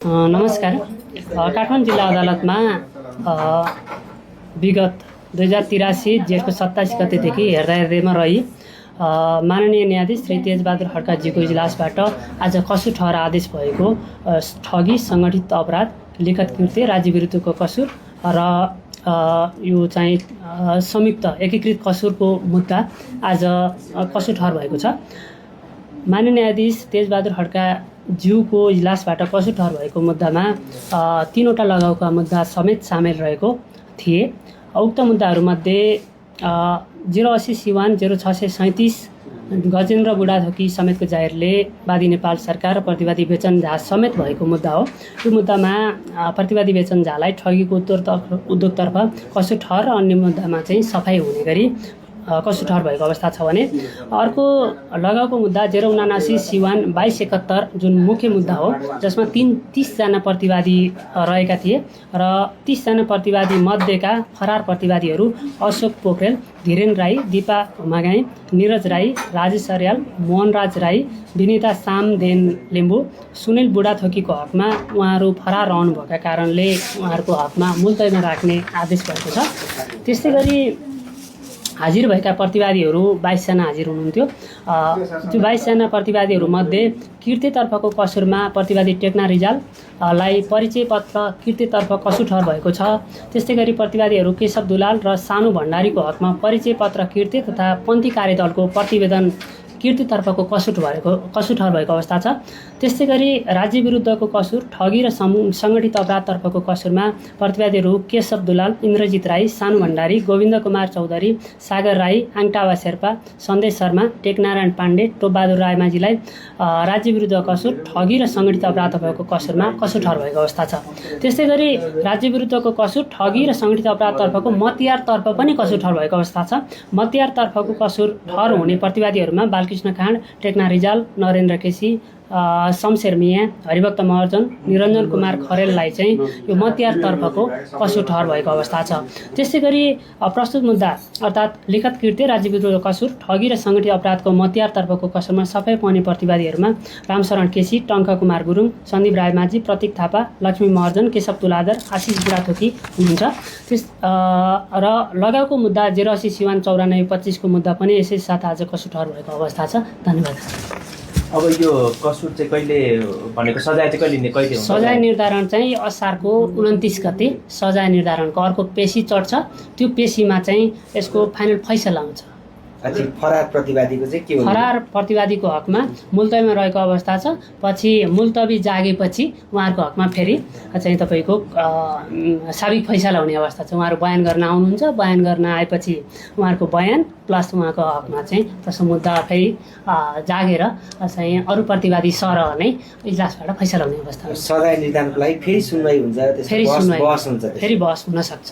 नमस्कार। काठमाडौँ जिल्ला अदालतमा विगत 2083 जेठको 27 गतेदेखि हेर्दैमा रही माननीय न्यायाधीश श्री तेजबहादुर खड्काजीको इजलासबाट आज कसुर ठहर आदेश भएको ठगी, सङ्गठित अपराध, लिखित कृत्य, राज्य विरुद्धको कसुर र यो चाहिँ संयुक्त एकीकृत कसुरको मुद्दा आज कसुर ठहर भएको छ। माननीय न्यायाधीश तेजबहादुर खड्काज्यूको इजलासबाट कसुर ठहर भएको मुद्दामा 3वटा लगाउका मुद्दा समेत सामेल रहेको थिए। उक्त मुद्दाहरूमध्ये 080 सिवान 0637 गजेन्द्र बुढाथोकी समेतको जाहेरले वादी नेपाल सरकार र प्रतिवादी बेचन झा समेत भएको मुद्दा हो। यो मुद्दामा प्रतिवादी बेचन झालाई ठगीको उद्योगतर्फ कसुर ठहर र अन्य मुद्दामा चाहिँ सफाई हुने गरी कसुर ठहर भएको अवस्था छ भने अर्को लगाउको मुद्दा 079 सिवान 2271 जुन मुख्य मुद्दा हो, जसमा 30 जना प्रतिवादी रहेका थिए र 30 जना प्रतिवादी मध्येका फरार प्रतिवादीहरू अशोक पोखरेल, धीरेन राई, दीपा मागाई, निरज राई, राजेश अर्याल, मोहनराज राई, विनिता सामदेन लिम्बू, सुनिल बुढाथोकीको हकमा उहाँहरू फरार रहनुभएका कारणले उहाँहरूको हकमा मुलतवीमा राख्ने आदेश भएको छ। त्यस्तै गरी हाजिर भएका प्रतिवादीहरू 22 जना हाजिर हुनुहुन्थ्यो। त्यो 22 जना प्रतिवादीहरूमध्ये कृत्यतर्फको कसुरमा प्रतिवादी टेक्ना रिजाललाई परिचय पत्र कृत्यतर्फ कसुर ठहर भएको छ। त्यस्तै गरी प्रतिवादीहरू केशव दुलाल र सानु भण्डारीको हकमा परिचय पत्र कृत्य तथा पन्थी कार्यदलको प्रतिवेदन कृत्यतर्फको कसुर ठहर भएको अवस्था छ। त्यस्तै गरी राज्य विरुद्धको कसुर, ठगी र सङ्गठित अपराधतर्फको कसुरमा प्रतिवादीहरू केशव दुलाल, इन्द्रजित राई, सानु भण्डारी, गोविन्द कुमार चौधरी, सागर राई, आङटावा शेर्पा, सन्देश शर्मा, टेकनारायण पाण्डे, टोपबहादुर रायमाझीलाई राज्य विरुद्ध कसुर, ठगी र सङ्गठित अपराधतर्फको कसुरमा कसुर ठहर भएको अवस्था छ। त्यस्तै गरी राज्य विरुद्धको कसुर, ठगी र सङ्गठित अपराधतर्फको मतियारतर्फ पनि कसुर ठहर भएको अवस्था छ। मतियारतर्फको कसुर ठहर हुने प्रतिवादीहरूमा बालकृष्ण खाँड, टेक्ना रिजाल, नरेन्द्र केसी, शमशेर मिया, हरिभक्त महर्जन, निरञ्जन कुमार खरेललाई चाहिँ यो मतियारतर्फको कसुर ठहर भएको अवस्था छ। त्यस्तै गरी प्रस्तुत मुद्दा अर्थात् लिखित कृत्य, राज्य विरुद्धको कसुर, ठगी र सङ्गठित अपराधको मतियारतर्फको कसुरमा सफाई पाउने प्रतिवादीहरूमा रामशरण केसी, टङ्क कुमार गुरुङ, सन्दीप रायमाझी, प्रतीक थापा, लक्ष्मी महर्जन, केशव तुलाधर, आशिष बुढाथोकी हुनुहुन्छ। र लगाउको मुद्दा 080 सिवान 9425 को मुद्दा पनि यसै साथ आज कसुर ठहर भएको अवस्था छ। धन्यवाद। अब यो कसुर चाहिँ कहिले भनेको सजाय चाहिँ कहिले हुन्छ? सजाय निर्धारण चाहिँ असारको 29 गते सजाय निर्धारणको अर्को पेशी चढ्छ। त्यो पेशीमा चाहिँ यसको फाइनल फैसला हुन्छ। फरार प्रतिवादीको चाहिँ के हो? फरार प्रतिवादीको हकमा मुलतवीमा रहेको अवस्था छ। पछि मुलतवी जागेपछि उहाँहरूको हकमा फेरि चाहिँ तपाईँको साबिक फैसला हुने अवस्था छ। उहाँहरू बयान गर्न आउनुहुन्छ। बयान गर्न आएपछि उहाँहरूको बयान प्लस उहाँको हकमा चाहिँ त्यसको मुद्दा फेरि जागेर चाहिँ अरू प्रतिवादी सरह नै इजलासबाट फैसला हुने अवस्था हुन्छ। सजाय निर्धारणको लागि फेरि सुनवाई हुन्छ, फेरि बहस हुन्छ, फेरि बहस हुन सक्छ।